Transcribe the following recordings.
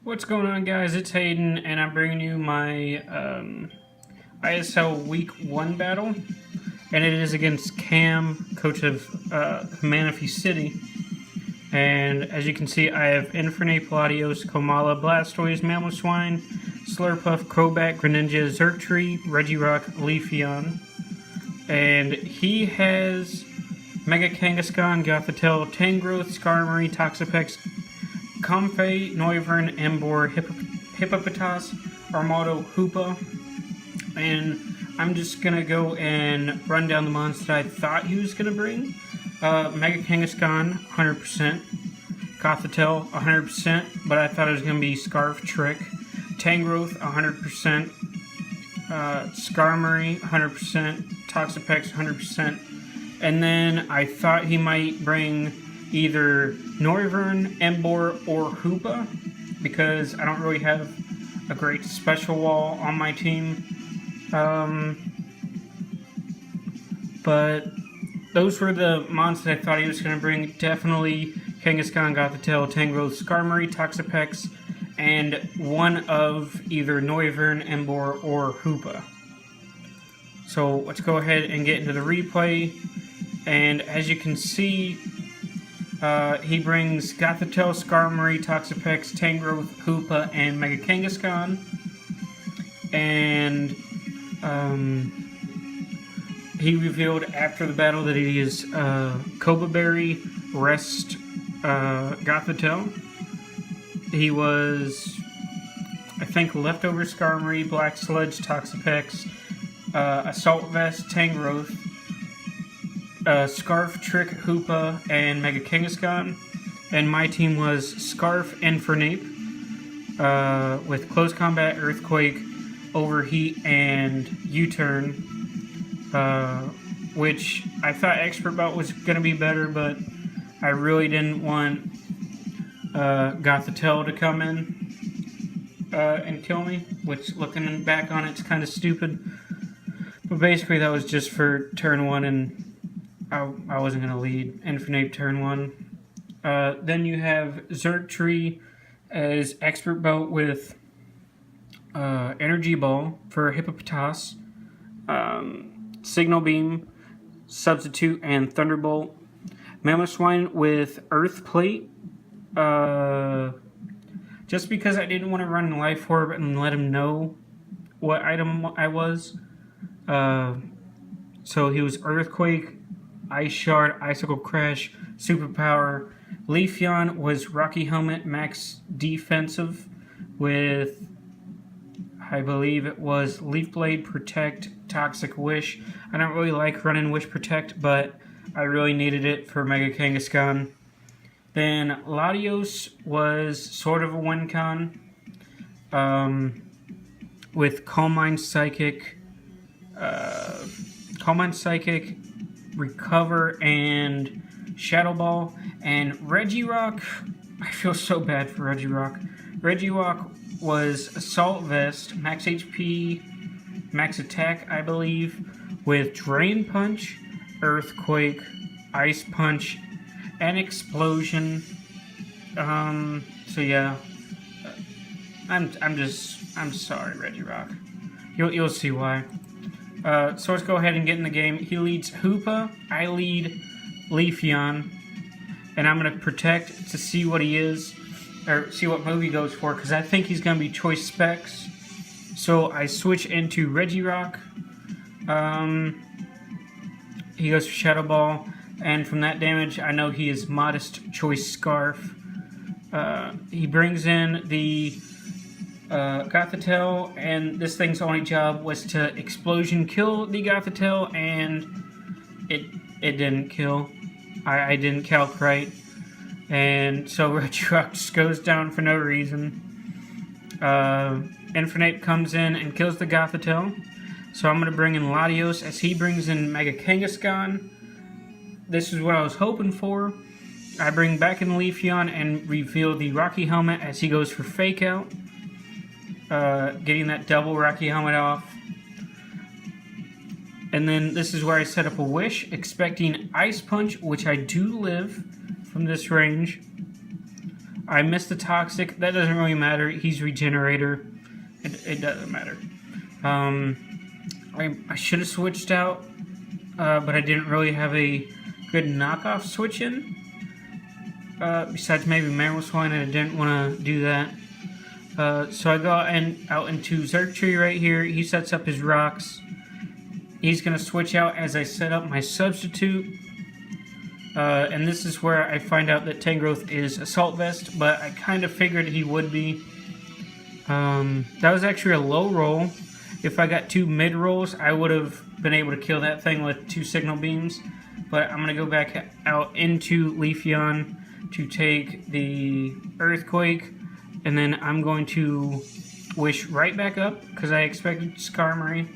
What's going on, guys? It's Hayden, and I'm bringing you my ISL Week 1 battle, and it is against Cam, coach of Manaphy City. And as you can see, I have Infernape, Gladios, Komala, Blastoise, Mamoswine, Slurpuff, Crobat, Greninja, Xurkitree, Regirock, Leafeon. And he has Mega Kangaskhan, Gothitelle, Tangrowth, Skarmory, Toxapex, Comfey, Noivern, Emboar, Hippopotas, Armado, Hoopa, and I'm just gonna go and run down the mons that I thought he was gonna bring. Mega Kangaskhan, 100%. Gothitelle, 100%, but I thought it was gonna be Scarf Trick. Tangrowth, 100%. Skarmory, 100%. Toxapex, 100%. And then I thought he might bring either Noivern, Emboar, or Hoopa, because I don't really have a great special wall on my team. But those were the mons that I thought he was going to bring. Definitely Kangaskhan, Gothitelle, Tangrowth, Skarmory, Toxapex, and one of either Noivern, Emboar, or Hoopa. So let's go ahead and get into the replay. And as you can see, he brings Gothitelle, Skarmory, Toxapex, Tangrowth, Hoopa, and Mega Kangaskhan. And he revealed after the battle that he is Cobra Berry, Rest, Gothitelle. He was, I think, Leftover Skarmory, Black Sludge, Toxapex, Assault Vest, Tangrowth, Scarf, Trick, Hoopa, and Mega Kangaskhan. And my team was Scarf, Infernape, with Close Combat, Earthquake, Overheat, and U-Turn, which I thought Expert Bout was going to be better, but I really didn't want Gothitelle to come in and kill me, which, looking back on it, it's kind of stupid. But basically that was just for turn 1, and I wasn't going to lead Infernape turn 1. Then you have Xurkitree as Expert Boat with Energy Ball for Hippopotas, Signal Beam, Substitute, and Thunderbolt. Mamoswine with Earth Plate, just because I didn't want to run Life Orb and let him know what item I was. So he was Earthquake, Ice Shard, Icicle Crash, Superpower. Leafeon was Rocky Helmet, Max Defensive with, I believe it was Leaf Blade, Protect, Toxic Wish. I don't really like running Wish Protect, but I really needed it for Mega Kangaskhan. Then Latios was sort of a win con, with Calm Mind Psychic, Recover, and Shadow Ball. And Regirock, I feel so bad for Regirock. Regirock was Assault Vest, Max HP, Max Attack, I believe, with Drain Punch, Earthquake, Ice Punch, and Explosion. So yeah, I'm sorry, Regirock. You'll see why. So let's go ahead and get in the game. He leads Hoopa, I lead Leafeon, and I'm gonna protect to see what he is, or see what move he goes for, because I think he's gonna be Choice Specs. So I switch into Regirock. He goes for Shadow Ball, and from that damage, I know he is Modest Choice Scarf. He brings in the Gothitelle, and this thing's only job was to Explosion kill the Gothitelle, and it didn't kill. I didn't calc right, and so Regirock just goes down for no reason. Infernape comes in and kills the Gothitelle, so I'm going to bring in Latios as he brings in Mega Kangaskhan. This is what I was hoping for. I bring back in Leafeon and reveal the Rocky Helmet as he goes for Fake Out, getting that double Rocky Helmet off. And then this is where I set up a Wish, expecting Ice Punch, which I do live from this range. I missed the Toxic. That doesn't really matter. He's Regenerator. It doesn't matter. I should have switched out, but I didn't really have a good knockoff switch in. Besides maybe Manaphy City, and I didn't want to do that. So I go out into Xurkitree right here. He sets up his rocks. He's going to switch out as I set up my substitute. And this is where I find out that Tangrowth is Assault Vest, but I kind of figured he would be. That was actually a low roll. If I got 2 mid rolls, I would have been able to kill that thing with 2 signal beams. But I'm going to go back out into Leafeon to take the Earthquake, and then I'm going to wish right back up because I expected Skarmory,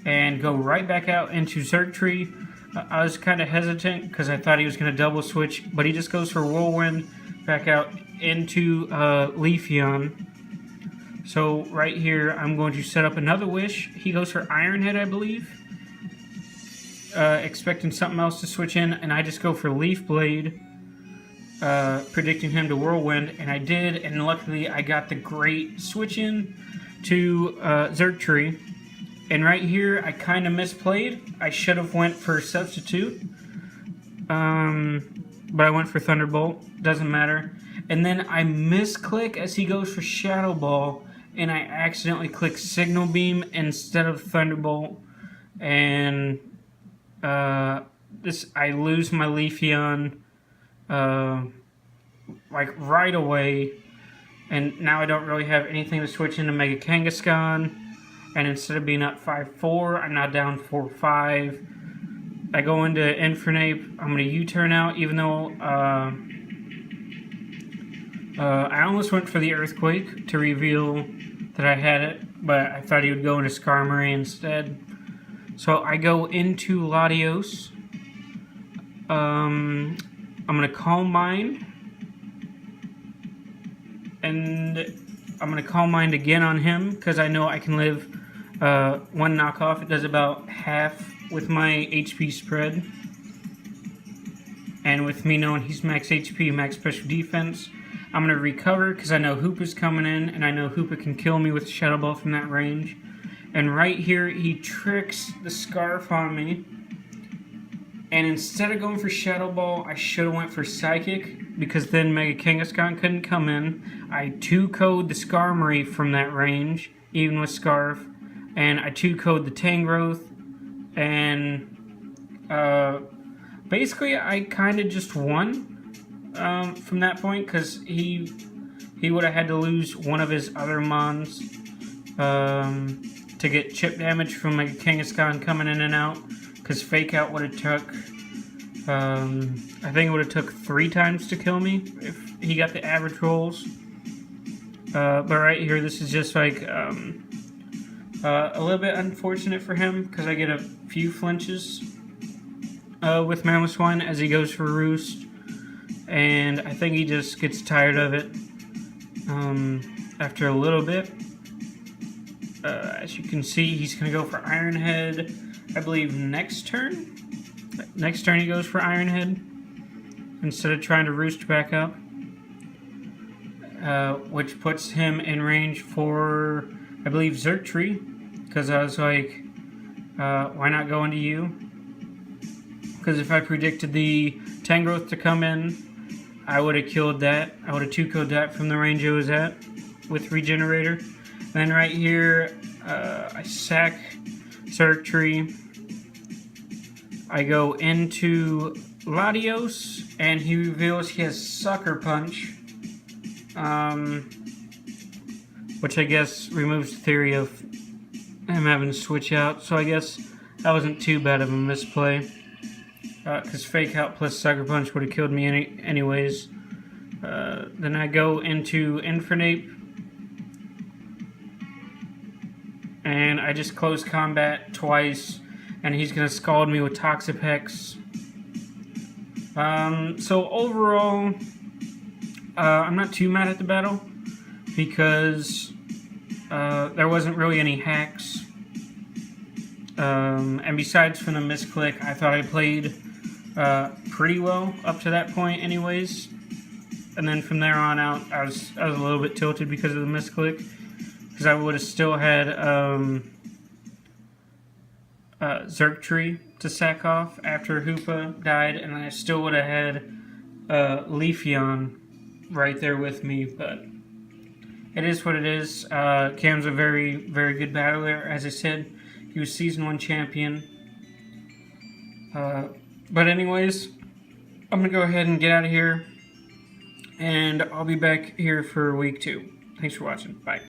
and go right back out into Xurkitree. I was kind of hesitant because I thought he was going to double switch, but he just goes for Whirlwind back out into Leafeon. So right here, I'm going to set up another wish. He goes for Iron Head, I believe, expecting something else to switch in, and I just go for Leaf Blade, predicting him to Whirlwind, and I did, and luckily I got the great switch in to Xurkitree. And right here, I kind of misplayed. I should have went for Substitute, but I went for Thunderbolt. Doesn't matter. And then I misclick as he goes for Shadow Ball, and I accidentally click Signal Beam instead of Thunderbolt, and I lose my Leafeon like right away, and now I don't really have anything to switch into Mega Kangaskhan. And instead of being up 5-4, I'm now down 4-5. I go into Infernape. I'm going to U-turn out, even though I almost went for the Earthquake to reveal that I had it, but I thought he would go into Skarmory instead. So I go into Latios. I'm going to Calm Mind. And I'm going to Calm Mind again on him, because I know I can live 1 knockoff. It does about half with my HP spread. And with me knowing he's max HP, max special defense, I'm going to recover because I know Hoopa's coming in, and I know Hoopa can kill me with Shadow Ball from that range. And right here, he tricks the Scarf on me. And instead of going for Shadow Ball, I should have went for Psychic, because then Mega Kangaskhan couldn't come in. I 2-code the Skarmory from that range, even with Scarf. And I 2-code the Tangrowth. And basically, I kind of just won from that point, because he would have had to lose one of his other Mons to get chip damage from Mega Kangaskhan coming in and out. Because Fake Out would have took, I think it would have took 3 times to kill me if he got the average rolls. But right here, this is just like a little bit unfortunate for him, because I get a few flinches with Manaphy City as he goes for Roost. And I think he just gets tired of it after a little bit. As you can see, he's going to go for Iron Head. I believe next turn. Next turn he goes for Iron Head instead of trying to Roost back up, which puts him in range for, I believe, Xurkitree, because I was like, why not go into you? Because if I predicted the Tangrowth to come in, I would have killed that. I would have 2-coded that from the range it was at with Regenerator. Then right here, I sack Xurkitree. I go into Latios, and he reveals he has Sucker Punch, which I guess removes the theory of him having to switch out. So I guess that wasn't too bad of a misplay, because Fake Out plus Sucker Punch would have killed me anyways. Then I go into Infernape, and I just close combat twice, and he's going to scald me with Toxapex. So overall, I'm not too mad at the battle, because there wasn't really any hacks. And besides from the misclick, I thought I played pretty well up to that point anyways. and then from there on out, I was a little bit tilted because of the misclick, because I would have still had Xurkitree to sack off after Hoopa died, and I still would have had Leafeon right there with me, but it is what it is. Cam's a very, very good battler. As I said, he was Season 1 champion. But anyways, I'm going to go ahead and get out of here, and I'll be back here for week 2. Thanks for watching. Bye.